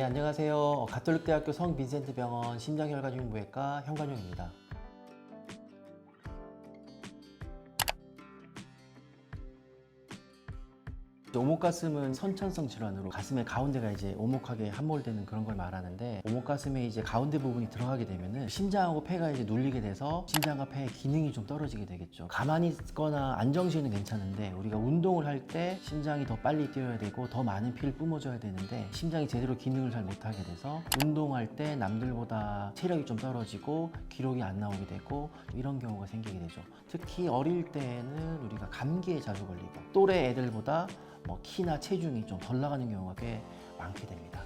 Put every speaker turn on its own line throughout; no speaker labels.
네, 안녕하세요. 가톨릭대학교 성빈센트병원 심장혈관흉부외과 현관용입니다. 오목가슴은 선천성 질환으로 가슴의 가운데가 이제 오목하게 함몰되는 그런 걸 말하는데, 오목가슴에 이제 가운데 부분이 들어가게 되면은 심장하고 폐가 이제 눌리게 돼서 심장과 폐의 기능이 좀 떨어지게 되겠죠. 가만히 있거나 안정시에는 괜찮은데, 우리가 운동을 할 때 심장이 더 빨리 뛰어야 되고 더 많은 피를 뿜어줘야 되는데 심장이 제대로 기능을 잘 못하게 돼서 운동할 때 남들보다 체력이 좀 떨어지고 기록이 안 나오게 되고 이런 경우가 생기게 되죠. 특히 어릴 때는 우리가 감기에 자주 걸리고 또래 애들보다 키나 체중이 좀 덜 나가는 경우가 꽤 많게 됩니다.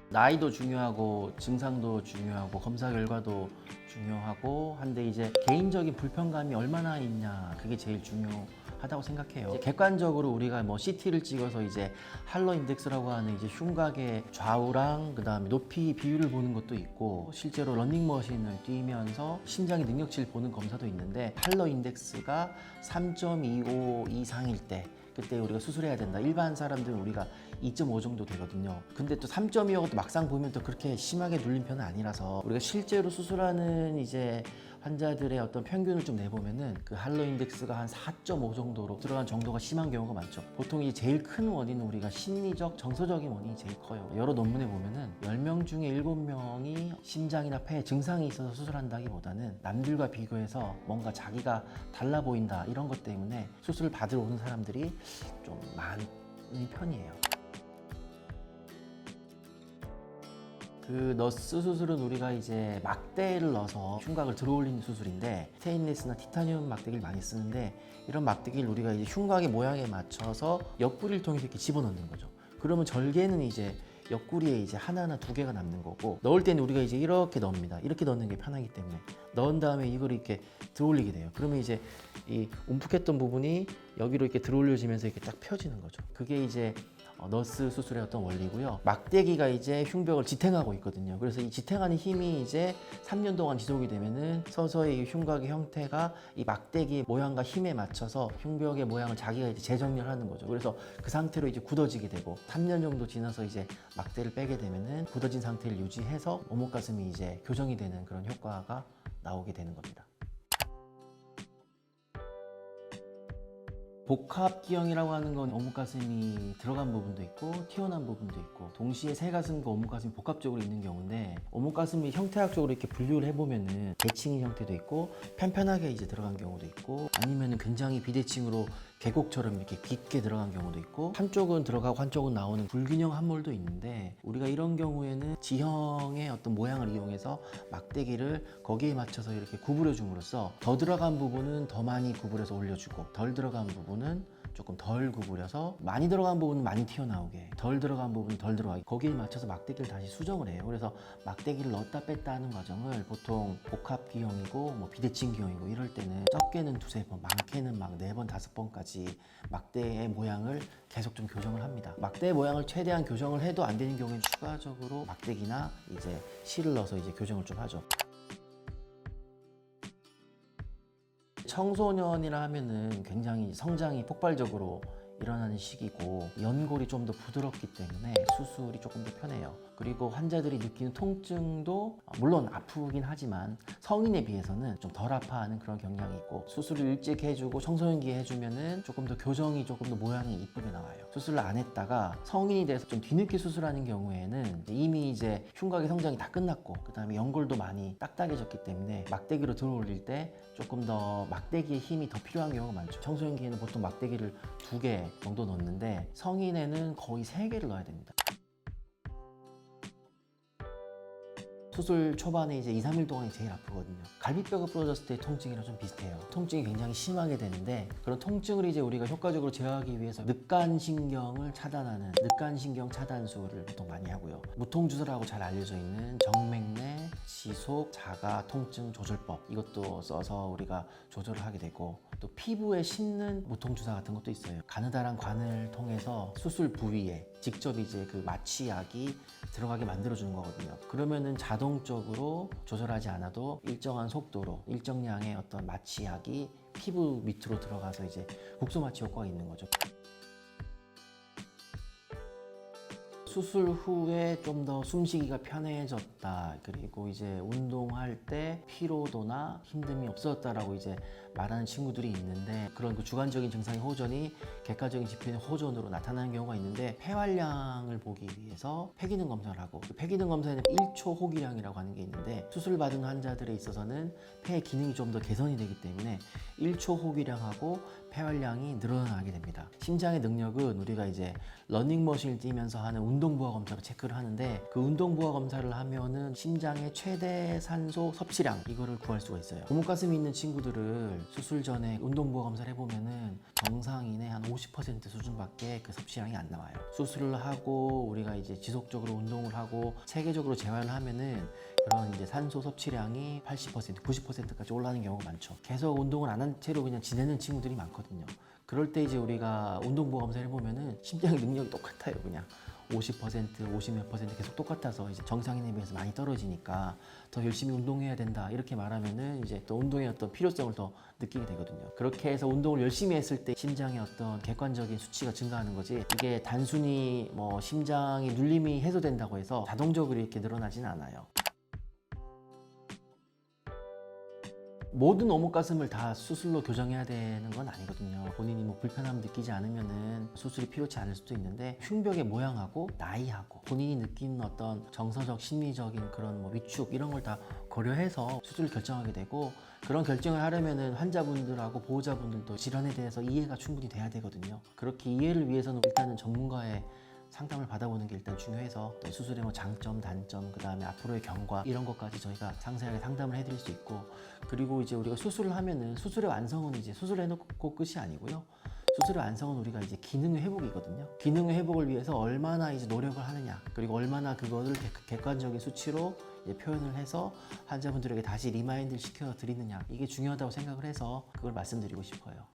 나이도 중요하고 증상도 중요하고 검사 결과도 중요하고 한데, 이제 개인적인 불편감이 얼마나 있냐, 그게 제일 중요하다고 생각해요. 객관적으로 우리가 CT를 찍어서 이제 할러 인덱스라고 하는 이제 흉곽의 좌우랑 그다음에 높이 비율을 보는 것도 있고, 실제로 러닝머신을 뛰면서 심장의 능력치를 보는 검사도 있는데, 할러 인덱스가 3.25 이상일 때 그때 우리가 수술해야 된다. 일반 사람들은 우리가 2.5 정도 되거든요. 근데 또 3.25도 또 막상 보면 또 그렇게 심하게 눌린 편은 아니라서, 우리가 실제로 수술하는 이제 환자들의 어떤 평균을 좀 내보면은 그 할러 인덱스가 한 4.5 정도로 들어간 정도가 심한 경우가 많죠. 보통 이제 제일 큰 원인은 우리가 심리적, 정서적인 원인이 제일 커요. 여러 논문에 보면은 10명 중에 7명이 심장이나 폐에 증상이 있어서 수술한다기보다는 남들과 비교해서 뭔가 자기가 달라 보인다 이런 것 때문에 수술을 받으러 오는 사람들이 좀 많은 편이에요. 그 너스 수술은 우리가 이제 막대를 넣어서 흉곽을 들어올리는 수술인데, 스테인리스나 티타늄 막대기를 많이 쓰는데, 이런 막대기를 우리가 이제 흉곽의 모양에 맞춰서 옆구리를 통해서 이렇게 집어넣는 거죠. 그러면 절개는 이제 옆구리에 이제 하나나 두 개가 남는 거고, 넣을 때는 우리가 이제 이렇게 넣습니다. 이렇게 넣는 게 편하기 때문에 넣은 다음에 이걸 이렇게 들어올리게 돼요. 그러면 이제 이 움푹했던 부분이 여기로 이렇게 들어올려지면서 이렇게 딱 펴지는 거죠. 그게 이제 너스 수술의 어떤 원리고요. 막대기가 이제 흉벽을 지탱하고 있거든요. 그래서 이 지탱하는 힘이 이제 3년 동안 지속이 되면은 서서히 이 흉곽의 형태가 이 막대기의 모양과 힘에 맞춰서 흉벽의 모양을 자기가 이제 재정렬 하는 거죠. 그래서 그 상태로 이제 굳어지게 되고, 3년 정도 지나서 이제 막대를 빼게 되면은 굳어진 상태를 유지해서 오목가슴이 이제 교정이 되는 그런 효과가 나오게 되는 겁니다. 복합기형이라고 하는 건 오목가슴이 들어간 부분도 있고 튀어나온 부분도 있고, 동시에 새가슴과 오목가슴이 복합적으로 있는 경우인데, 오목가슴이 형태학적으로 이렇게 분류를 해보면은 대칭인 형태도 있고 편편하게 이제 들어간 경우도 있고, 아니면은 굉장히 비대칭으로 계곡처럼 이렇게 깊게 들어간 경우도 있고, 한쪽은 들어가고 한쪽은 나오는 불균형 함몰도 있는데, 우리가 이런 경우에는 지형의 어떤 모양을 이용해서 막대기를 거기에 맞춰서 이렇게 구부려 줌으로써 더 들어간 부분은 더 많이 구부려서 올려주고, 덜 들어간 부분은 조금 덜 구부려서 많이 들어간 부분은 많이 튀어나오게, 덜 들어간 부분은 덜 들어가게, 거기에 맞춰서 막대기를 다시 수정을 해요. 그래서 막대기를 넣었다 뺐다 하는 과정을 보통 복합기형이고 비대칭 기형이고 이럴 때는 적게는 두세 번, 많게는 막 4번, 5번까지 막대의 모양을 계속 좀 교정을 합니다. 막대의 모양을 최대한 교정을 해도 안 되는 경우에는 추가적으로 막대기나 이제 실을 넣어서 이제 교정을 좀 하죠. 청소년이라 하면은 굉장히 성장이 폭발적으로 일어나는 시기고, 연골이 좀 더 부드럽기 때문에 수술이 조금 더 편해요. 그리고 환자들이 느끼는 통증도 물론 아프긴 하지만 성인에 비해서는 좀 덜 아파하는 그런 경향이 있고, 수술을 일찍 해주고 청소년기에 해주면은 조금 더 교정이 조금 더 모양이 이쁘게 나와요. 수술을 안 했다가 성인이 돼서 좀 뒤늦게 수술하는 경우에는 이미 이제 흉곽의 성장이 다 끝났고, 그 다음에 연골도 많이 딱딱해졌기 때문에 막대기로 들어올릴 때 조금 더 막대기의 힘이 더 필요한 경우가 많죠. 청소년기에는 보통 막대기를 2개 정도 넣는데, 성인에는 거의 3개를 넣어야 됩니다. 수술 초반에 이제 2, 3일 동안이 제일 아프거든요. 갈비뼈가 부러졌을 때 통증이랑 좀 비슷해요. 통증이 굉장히 심하게 되는데, 그런 통증을 이제 우리가 효과적으로 제어하기 위해서 늑간신경을 차단하는 늑간신경 차단술을 보통 많이 하고요. 무통주사라고 잘 알려져 있는 정맥내 지속 자가 통증 조절법, 이것도 써서 우리가 조절을 하게 되고, 또 피부에 심는 무통주사 같은 것도 있어요. 가느다란 관을 통해서 수술 부위에 직접 이제 그 마취약이 들어가게 만들어주는 거거든요. 그러면은 자동적으로 조절하지 않아도 일정한 속도로 일정량의 어떤 마취약이 피부 밑으로 들어가서 이제 국소 마취 효과가 있는 거죠. 수술 후에 좀 더 숨쉬기가 편해졌다. 그리고 이제 운동할 때 피로도나 힘듦이 없어졌다라고 이제 말하는 친구들이 있는데, 그런 그 주관적인 증상의 호전이 객관적인 지표인 호전으로 나타나는 경우가 있는데, 폐활량을 보기 위해서 폐기능 검사를 하고, 그 폐기능 검사에는 1초 호기량이라고 하는 게 있는데, 수술 받은 환자들에 있어서는 폐 기능이 좀 더 개선이 되기 때문에 1초 호기량하고 폐활량이 늘어나게 됩니다. 심장의 능력은 우리가 이제 러닝머신을 뛰면서 하는 운동부하 검사로 체크를 하는데, 그 운동부하 검사를 하면은 심장의 최대 산소 섭취량 이거를 구할 수가 있어요. 고무가슴이 있는 친구들을 수술 전에 운동부하 검사를 해보면은 정상인의 한 50% 수준밖에 그 섭취량이 안 나와요. 수술을 하고 우리가 이제 지속적으로 운동을 하고 체계적으로 재활을 하면은 그런 이제 산소 섭취량이 80%, 90%까지 올라가는 경우가 많죠. 계속 운동을 안 한 채로 그냥 지내는 친구들이 많거든요. 그럴 때 이제 우리가 운동부하 검사를 해보면은 심장의 능력이 똑같아요. 그냥 50%, 50몇 퍼센트 계속 똑같아서 이제 정상인에 비해서 많이 떨어지니까 더 열심히 운동해야 된다 이렇게 말하면은 이제 또 운동의 어떤 필요성을 더 느끼게 되거든요. 그렇게 해서 운동을 열심히 했을 때 심장의 어떤 객관적인 수치가 증가하는 거지, 이게 단순히 뭐 심장의 눌림이 해소된다고 해서 자동적으로 이렇게 늘어나지는 않아요. 모든 오목가슴을 다 수술로 교정해야 되는 건 아니거든요. 본인이 뭐 불편함 느끼지 않으면은 수술이 필요치 않을 수도 있는데, 흉벽의 모양하고 나이하고 본인이 느끼는 어떤 정서적, 심리적인 그런 뭐 위축 이런 걸 다 고려해서 수술을 결정하게 되고, 그런 결정을 하려면은 환자분들하고 보호자분들도 질환에 대해서 이해가 충분히 돼야 되거든요. 그렇게 이해를 위해서는 일단은 전문가의 상담을 받아보는 게 일단 중요해서, 수술의 뭐 장점, 단점, 그 다음에 앞으로의 경과 이런 것까지 저희가 상세하게 상담을 해드릴 수 있고, 그리고 이제 우리가 수술을 하면은 수술의 완성은 이제 수술해놓고 끝이 아니고요. 수술의 완성은 우리가 이제 기능의 회복이거든요. 기능의 회복을 위해서 얼마나 이제 노력을 하느냐, 그리고 얼마나 그거를 객관적인 수치로 이제 표현을 해서 환자분들에게 다시 리마인드를 시켜 드리느냐, 이게 중요하다고 생각을 해서 그걸 말씀드리고 싶어요.